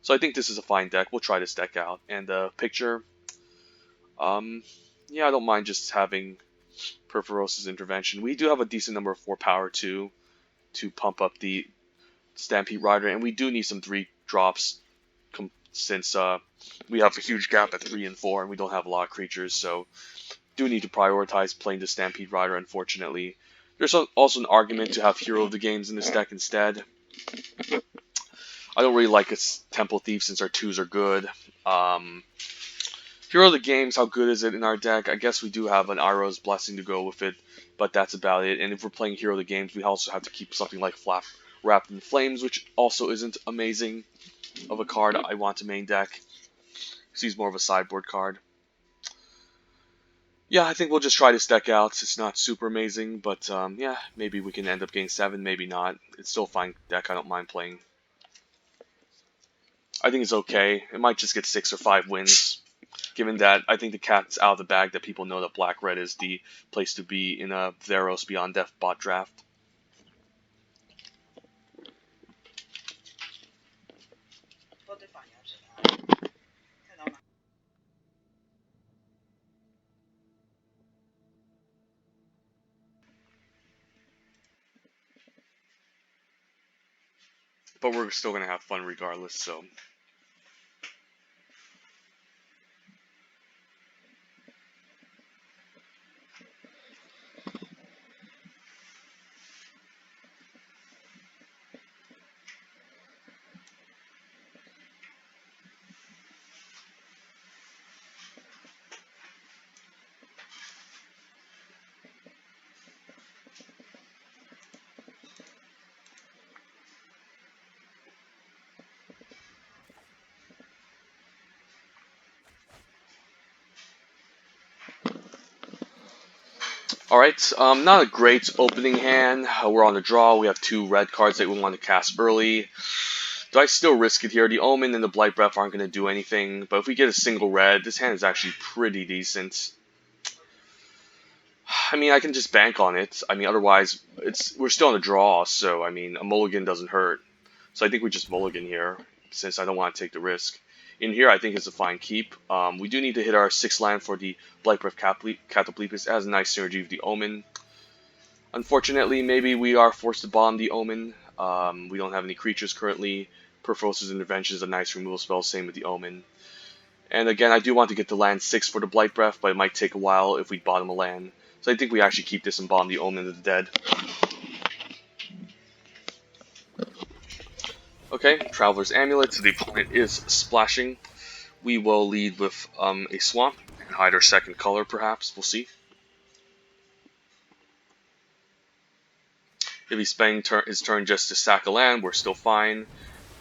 So I think this is a fine deck. We'll try this deck out. And the picture, yeah, I don't mind just having Peripheros's Intervention. We do have a decent number of 4 power too to pump up the Stampede Rider, and we do need some 3 drops since we have a huge gap at 3 and 4, and we don't have a lot of creatures, so do need to prioritize playing the Stampede Rider, unfortunately. There's also an argument to have Hero of the Games in this deck instead. I don't really like a Temple Thief since our 2s are good. Hero of the Games, how good is it in our deck? I guess we do have an Aro's Blessing to go with it, but that's about it. And if we're playing Hero of the Games, we also have to keep something like Wrapped in Flames, which also isn't amazing of a card I want to main deck. He's more of a sideboard card. Yeah, I think we'll just try this deck out. It's not super amazing, but yeah, maybe we can end up getting 7, maybe not. It's still a fine deck, I don't mind playing. I think it's okay. It might just get 6 or 5 wins, given that I think the cat's out of the bag that people know that Black-Red is the place to be in a Theros Beyond Death bot draft. But we're still going to have fun regardless, so... Alright, not a great opening hand. We're on the draw. We have 2 red cards that we want to cast early. Do I still risk it here? The Omen and the Blight Breath aren't going to do anything, but if we get a single red, this hand is actually pretty decent. I mean, I can just bank on it. I mean, otherwise, we're still on the draw, so, I mean, a mulligan doesn't hurt. So I think we just mulligan here, since I don't want to take the risk. In here, I think it's a fine keep. We do need to hit our 6th land for the Blight Breath Cataplepis. It has a nice synergy with the Omen. Unfortunately, maybe we are forced to bomb the Omen. We don't have any creatures currently. Peripheros's Intervention is a nice removal spell, same with the Omen. And again, I do want to get to land 6 for the Blight Breath, but it might take a while if we bottom a land. So I think we actually keep this and bomb the Omen of the Dead. Okay, Traveler's Amulet, so the opponent is splashing. We will lead with a Swamp and hide our second color, perhaps. We'll see. If he's spending his turn just to sack a land, we're still fine.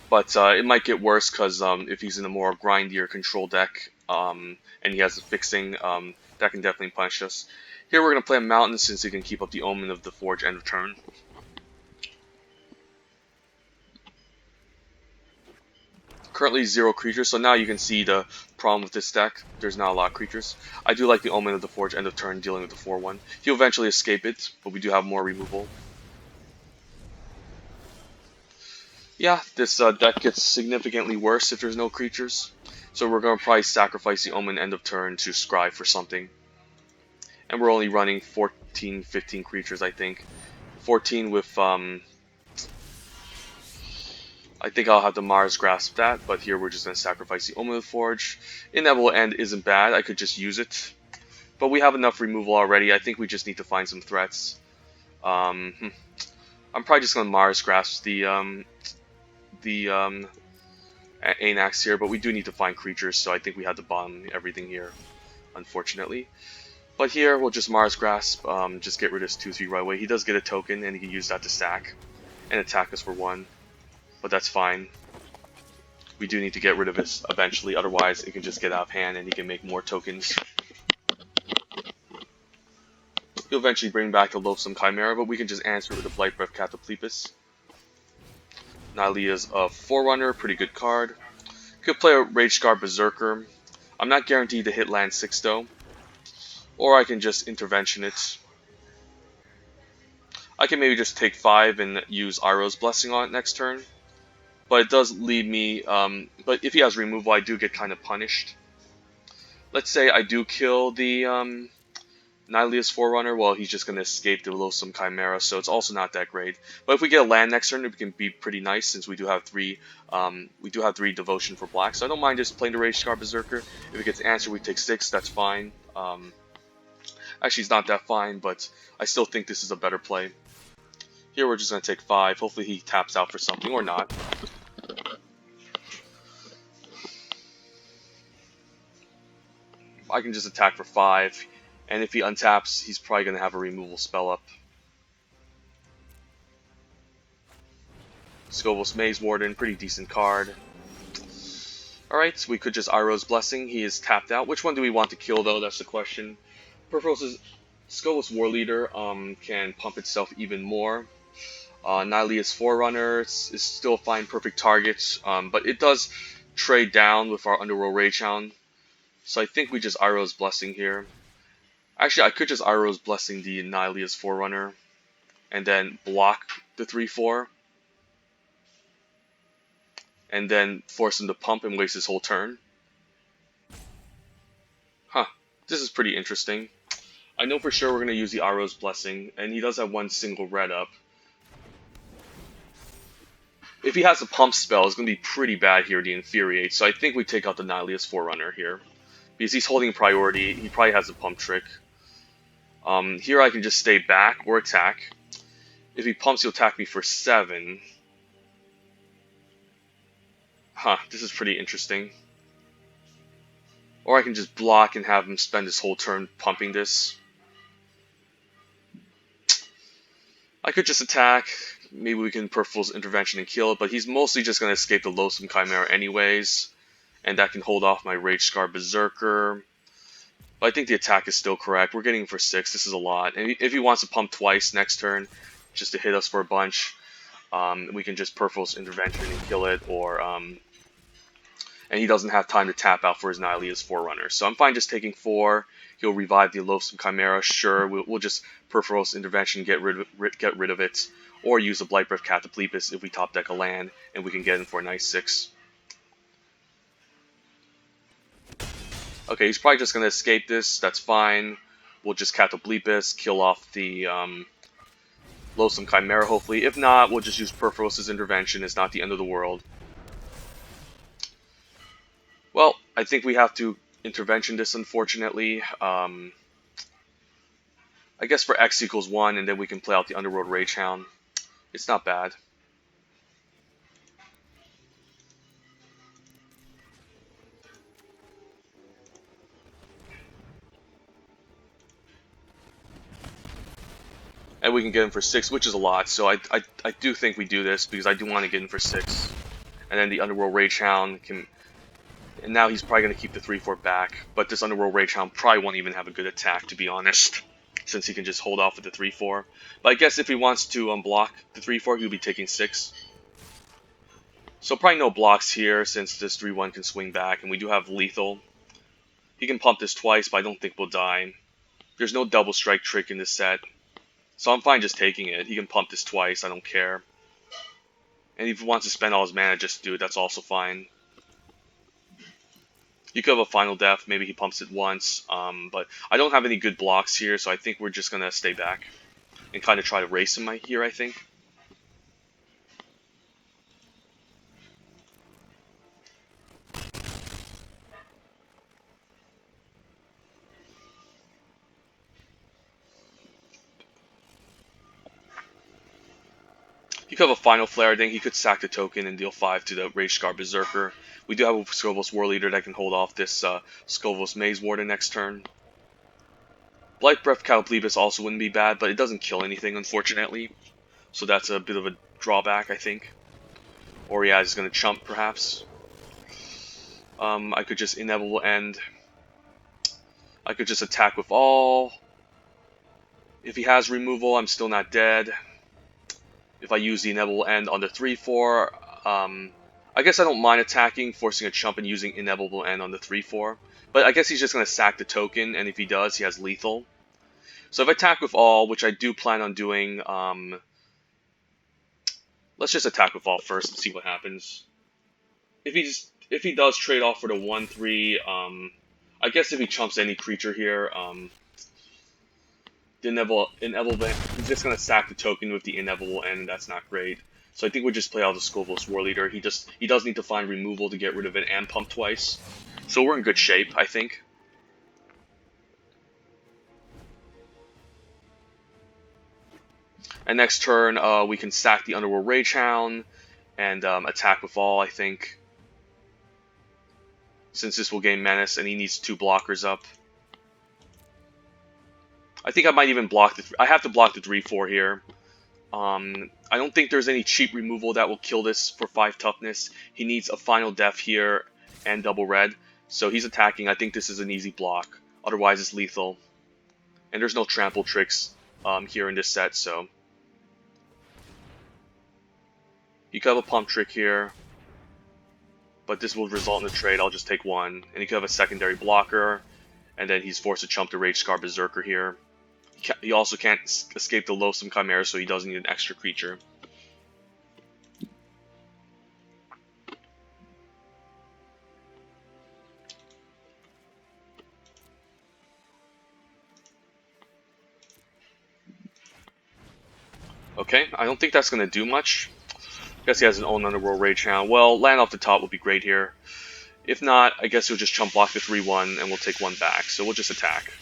But it might get worse because if he's in a more grindier control deck and he has a fixing, that can definitely punish us. Here we're going to play a Mountain since he can keep up the Omen of the Forge end of turn. Currently 0 creatures, so now you can see the problem with this deck. There's not a lot of creatures. I do like the Omen of the Forge end of turn dealing with the 4-1. He'll eventually escape it, but we do have more removal. Yeah, this deck gets significantly worse if there's no creatures. So we're going to probably sacrifice the Omen end of turn to scry for something. And we're only running 14, 15 creatures, I think. 14 with, I think I'll have the Mars grasp that, but here we're just going to sacrifice the Omen of the Forge. Inevitable End isn't bad, I could just use it. But we have enough removal already, I think we just need to find some threats. I'm probably just going to Mars grasp the Anax here, but we do need to find creatures, so I think we had to bomb everything here, unfortunately. But here, we'll just Mars Grasp, just get rid of his 2-3 right away. He does get a token, and he can use that to stack and attack us for 1, but that's fine. We do need to get rid of this eventually, otherwise it can just get out of hand and he can make more tokens. He'll eventually bring back the Loathsome Chimera, but we can just answer with a Blight Breath Cataplepus. Nylea's a Forerunner, pretty good card. Could play a Rage Scar Berserker. I'm not guaranteed to hit land 6 though. Or I can just Intervention it. I can maybe just take 5 and use Iroh's Blessing on it next turn. But it does leave me, but if he has removal, I do get kind of punished. Let's say I do kill the Nylea's Forerunner, well, he's just going to escape the Loathsome Chimera, so it's also not that great. But if we get a land next turn, it can be pretty nice, since we do have 3 Devotion for black, so I don't mind just playing the Rage Scar Berserker. If it gets answered, we take 6, that's fine. Actually, it's not that fine, but I still think this is a better play. Here we're just going to take 5, hopefully he taps out for something, or not. I can just attack for 5, and if he untaps, he's probably going to have a removal spell up. Skovos Maze Warden, pretty decent card. Alright, so we could just Iroh's Blessing, he is tapped out. Which one do we want to kill though, that's the question. Perforce's Skovos War Leader can pump itself even more. Nylea's Forerunner is still a fine perfect target, but it does trade down with our Underworld Ragehound. So I think we just Iroh's Blessing here. Actually, I could just Iroh's Blessing the Nylea's Forerunner, and then block the 3/4, and then force him to pump and waste his whole turn. Huh, this is pretty interesting. I know for sure we're going to use the Iroh's Blessing, and he does have 1 single red up. If he has a pump spell, it's going to be pretty bad here, the Infuriate, so I think we take out the Nylea's Forerunner here. Because he's holding priority, he probably has a pump trick. Here I can just stay back or attack. If he pumps, he'll attack me for 7. Huh, this is pretty interesting. Or I can just block and have him spend his whole turn pumping this. I could just attack. Maybe we can Peripheral's Intervention and kill it, but he's mostly just going to escape the Loathsome Chimera anyways. And that can hold off my Rage Scar Berserker. But I think the attack is still correct. We're getting for 6. This is a lot. And if he wants to pump twice next turn, just to hit us for a bunch, we can just Peripheral's Intervention and kill it, or and he doesn't have time to tap out for his Nylea's Forerunner. So I'm fine just taking 4. He'll revive the Loathsome Chimera. Sure, we'll just Peripheral's Intervention, get rid of it, or use a Blight Breath Cataplepus if we top deck a land, and we can get in for a nice 6. Okay, he's probably just going to escape this. That's fine. We'll just Cataplepus, kill off the Loathsome Chimera, hopefully. If not, we'll just use Peripheral's Intervention. It's not the end of the world. Well, I think we have to Intervention this, unfortunately. I guess for X equals 1, and then we can play out the Underworld Ragehound. It's not bad. And we can get in for 6, which is a lot, so I do think we do this, because I do want to get in for 6. And then the Underworld Ragehound can... And now he's probably going to keep the 3/4 back, but this Underworld Ragehound probably won't even have a good attack, to be honest, since he can just hold off with the 3/4. But I guess if he wants to unblock the 3/4, he'll be taking 6. So probably no blocks here, since this 3/1 can swing back, and we do have lethal. He can pump this twice, but I don't think we'll die. There's no double strike trick in this set, so I'm fine just taking it. He can pump this twice, I don't care. And if he wants to spend all his mana just to do it, that's also fine. You could have a final death. Maybe he pumps it once. But I don't have any good blocks here, so I think we're just gonna stay back and kind of try to race him here, I think. He could have a final flare. I think he could sack the token and deal 5 to the Rage Scar Berserker. We do have a Scovos War Leader that can hold off this Scovos Maze Warden next turn. Blight Breath Cowblebus also wouldn't be bad, but it doesn't kill anything, unfortunately. So that's a bit of a drawback, I think. Or yeah, he's going to chump, perhaps. I could just Inevitable End. I could just attack with all. If he has removal, I'm still not dead. If I use the Inevitable End on the 3-4, I guess I don't mind attacking, forcing a chump and using Inevitable End on the 3-4. But I guess he's just going to sack the token, and if he does, he has lethal. So if I attack with all, which I do plan on doing, let's just attack with all first and see what happens. If he does trade off for the 1-3, I guess if he chumps any creature here, the inevitable, he's just gonna sack the token with the inevitable end, and that's not great. So I think we just play out the Scovos War Leader. He does need to find removal to get rid of it and pump twice. So we're in good shape, I think. And next turn, we can sack the Underworld Ragehound and attack with all, I think. Since this will gain Menace, and he needs 2 blockers up. I think I might even block the... I have to block the 3-4 here. I don't think there's any cheap removal that will kill this for 5 toughness. He needs a final death here and double red. So he's attacking. I think this is an easy block. Otherwise, it's lethal. And there's no trample tricks here in this set, so... You could have a pump trick here. But this will result in a trade. I'll just take 1. And he could have a secondary blocker. And then he's forced to chump the Rage Scar Berserker here. He also can't escape the Loathsome Chimera, so he doesn't need an extra creature. Okay, I don't think that's going to do much. I guess he has an own Underworld Ragehound. Well, land off the top would be great here. If not, I guess he'll just chump block the 3-1 and we'll take 1 back. So we'll just attack.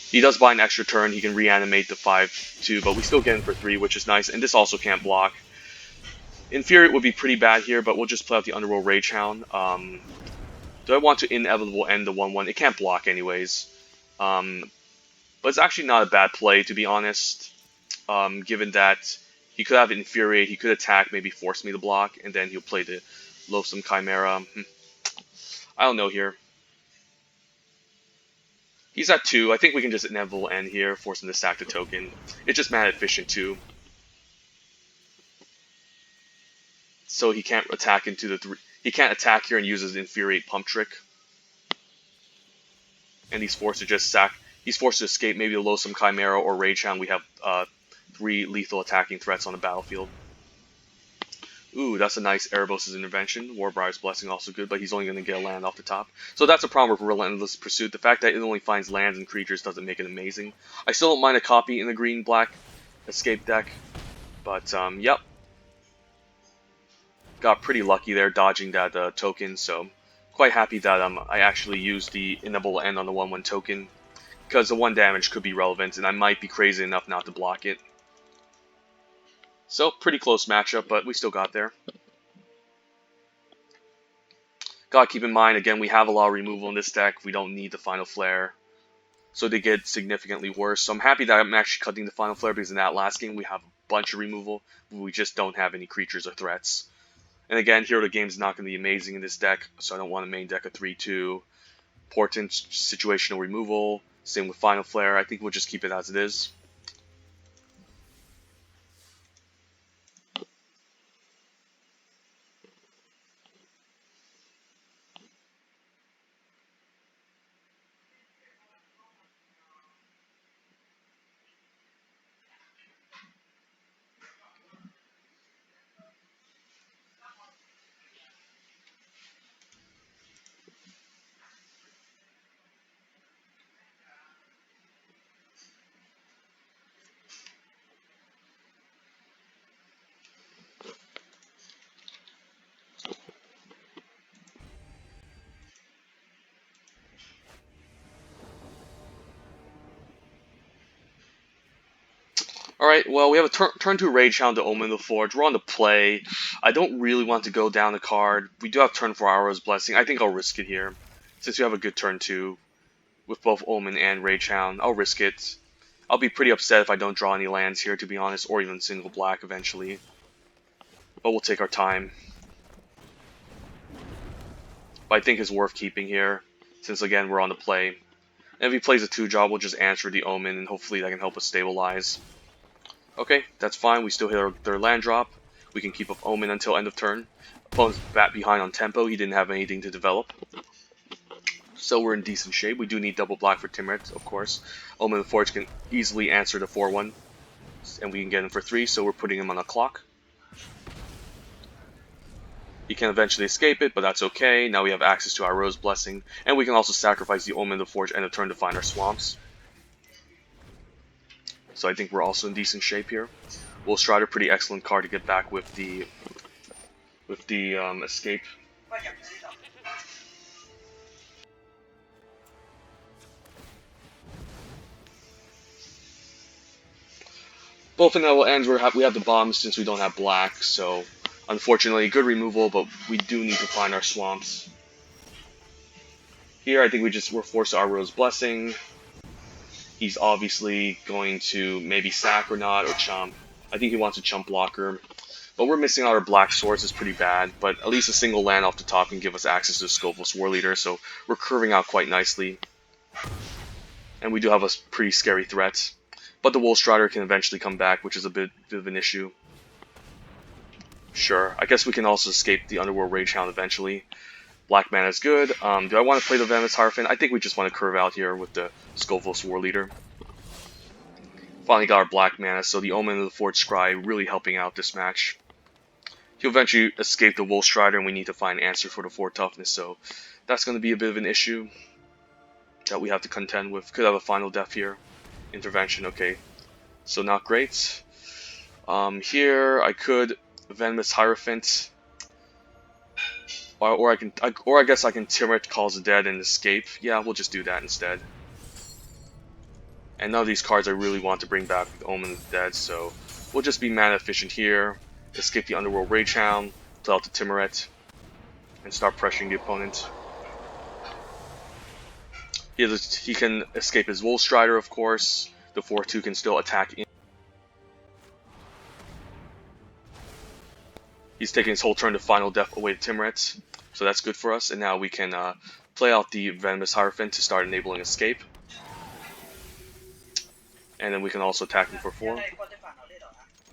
He does buy an extra turn. He can reanimate the 5-2, but we still get him for 3, which is nice. And this also can't block. Infuriate would be pretty bad here, but we'll just play out the Underworld Ragehound. Do I want to Inevitable End the 1-1? It can't block anyways. But it's actually not a bad play, to be honest. Given that he could have Infuriate, he could attack, maybe force me to block, and then he'll play the Loathsome Chimera. I don't know here. He's at 2. I think we can just Inevitable End here, force him to sack the token. It's just mana efficient too. So he can't attack into the 3. He can't attack here and use his Infuriate pump trick. And he's forced to just sack. He's forced to escape maybe a Loathsome Chimera or Ragehound. We have 3 lethal attacking threats on the battlefield. Ooh, that's a nice Erebos' Intervention. Warbriar's Blessing also good, but he's only going to get a land off the top. So that's a problem with Relentless Pursuit. The fact that it only finds lands and creatures doesn't make it amazing. I still don't mind a copy in the green-black escape deck. But, yep. Got pretty lucky there dodging that token, so quite happy that I actually used the Inevitable End on the 1-1 token. Because the 1 damage could be relevant, and I might be crazy enough not to block it. So, pretty close matchup, but we still got there. Gotta keep in mind, again, we have a lot of removal in this deck. We don't need the Final Flare. So they get significantly worse. So I'm happy that I'm actually cutting the Final Flare, because in that last game we have a bunch of removal. But we just don't have any creatures or threats. And again, Hero of the Game is not going to be amazing in this deck, so I don't want to main deck a 3-2. Portent, situational removal. Same with Final Flare. I think we'll just keep it as it is. Alright, well, we have a turn 2 Rage Hound to Omen the Forge. We're on the play. I don't really want to go down the card. We do have turn 4 Aurora's Blessing. I think I'll risk it here. Since we have a good turn 2 with both Omen and Rage Hound, I'll risk it. I'll be pretty upset if I don't draw any lands here, to be honest, or even single black eventually. But we'll take our time. But I think it's worth keeping here, since again, we're on the play. And if he plays a 2-drop, we'll just answer the Omen, and hopefully that can help us stabilize. Okay, that's fine. We still hit their land drop. We can keep up Omen until end of turn. Opponent's bat behind on tempo. He didn't have anything to develop. So we're in decent shape. We do need double black for Timrit, of course. Omen the Forge can easily answer the 4-1. And we can get him for 3, so we're putting him on a clock. He can eventually escape it, but that's okay. Now we have access to our Rose Blessing. And we can also sacrifice the Omen the Forge end of turn to find our swamps. So I think we're also in decent shape here. Wolf Strider, pretty excellent card to get back with the escape. Both inevitable ends we have the bombs since we don't have black, so unfortunately good removal, but we do need to find our swamps. Here I think we're forced to our Rose Blessing. He's obviously going to maybe sack or not, or chump. I think he wants a chump blocker. But we're missing out our black swords is pretty bad, but at least a single land off the top can give us access to the Scopeless War Leader, so we're curving out quite nicely. And we do have a pretty scary threat. But the Wolf Strider can eventually come back, which is a bit of an issue. Sure, I guess we can also escape the Underworld Rage Hound eventually. Black mana is good. Do I want to play the Venomous Hierophant? I think we just want to curve out here with the Scopeless War Leader. Finally got our black mana, so the Omen of the Forge Scry really helping out this match. He'll eventually escape the Wolf Strider, and we need to find an answer for the 4 toughness, so that's going to be a bit of an issue that we have to contend with. Could have a final death here. Intervention, okay. So not great. Here I could Venomous Hierophant. Or I guess I can Timrit, Calls the Dead, and escape. Yeah, we'll just do that instead. And none of these cards I really want to bring back with Omen of the Dead, so we'll just be mana efficient here. Escape the Underworld Rage Hound, play out the Timret, and start pressuring the opponent. He can escape his Wolf Strider, of course. The 4-2 can still attack in. He's taking his whole turn to final death away to Timret, so that's good for us. And now we can play out the Venomous Hierophant to start enabling escape. And then we can also attack him for 4.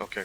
Okay.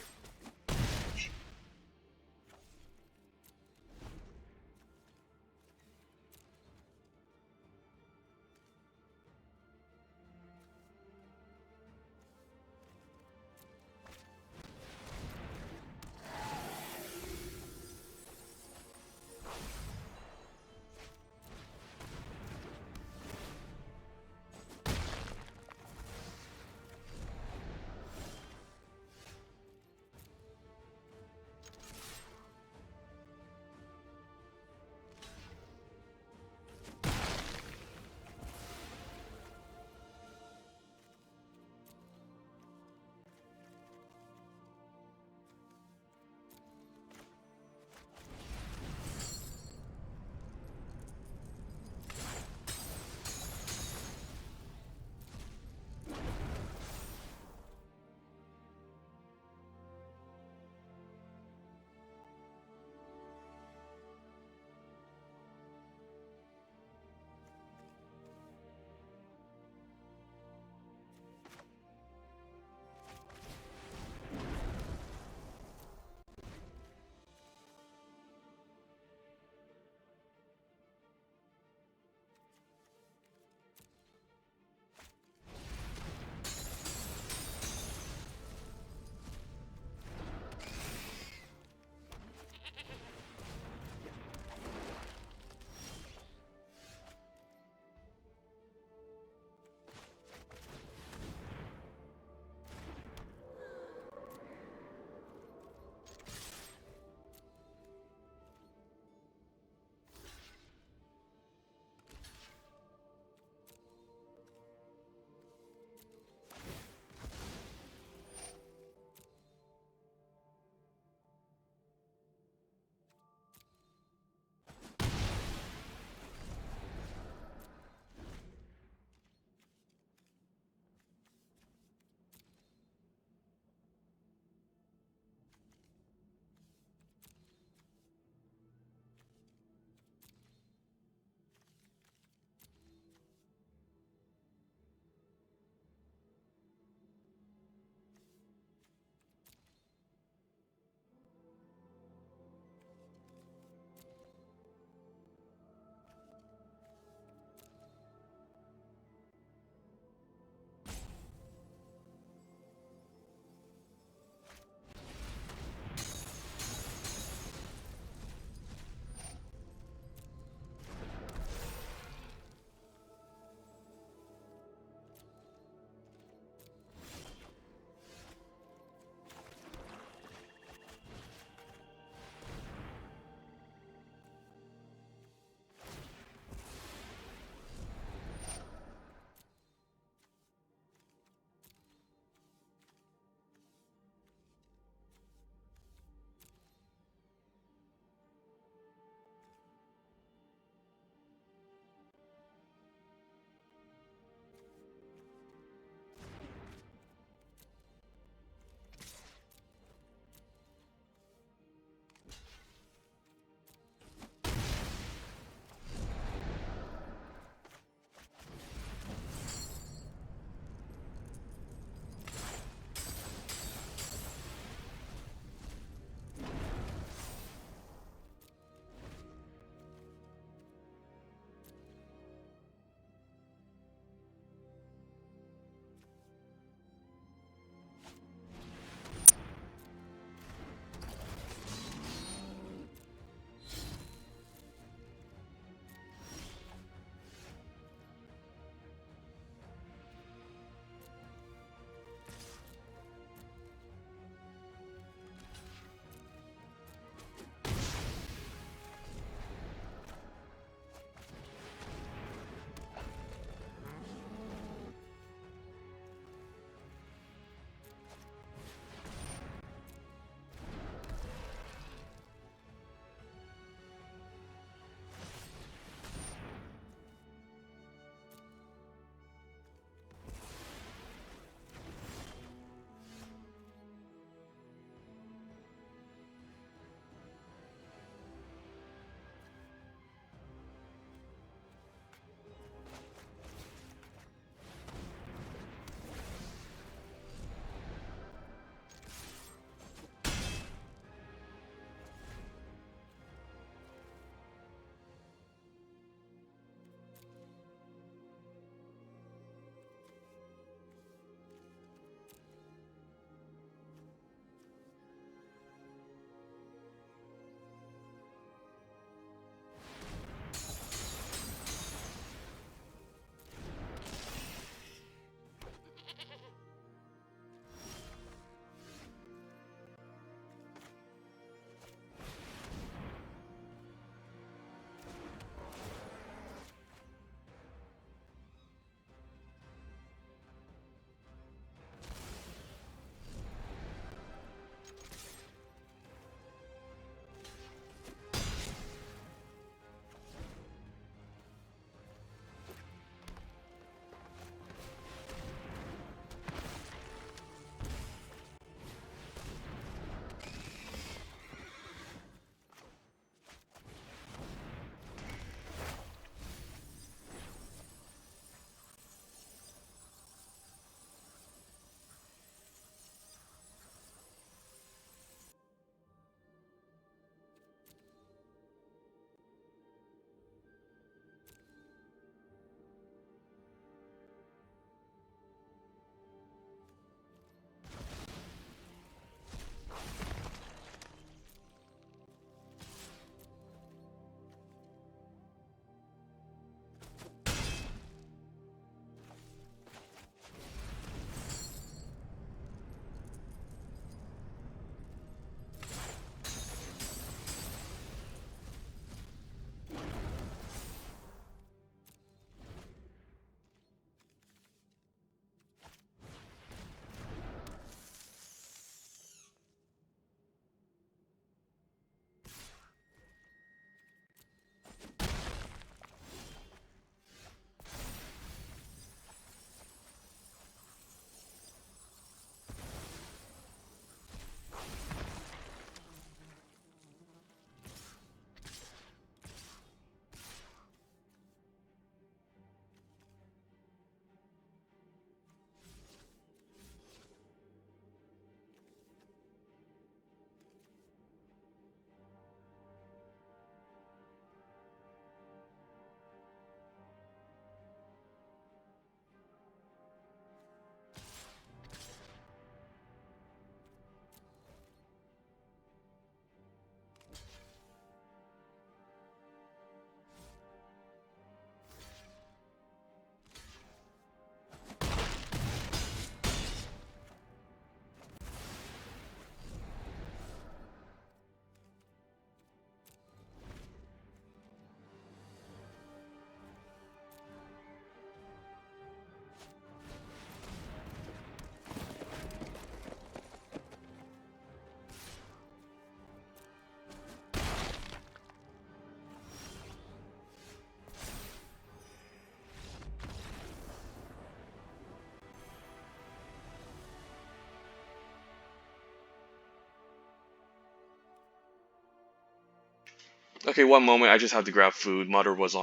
Okay, one moment. I just had to grab food. Mother was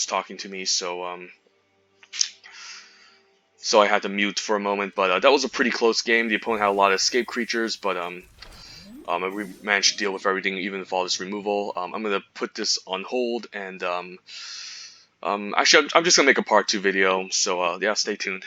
talking to me, so I had to mute for a moment. But that was a pretty close game. The opponent had a lot of escape creatures, but we managed to deal with everything, even with all this removal. I'm gonna put this on hold, and actually, I'm just gonna make a part 2 video. So yeah, stay tuned.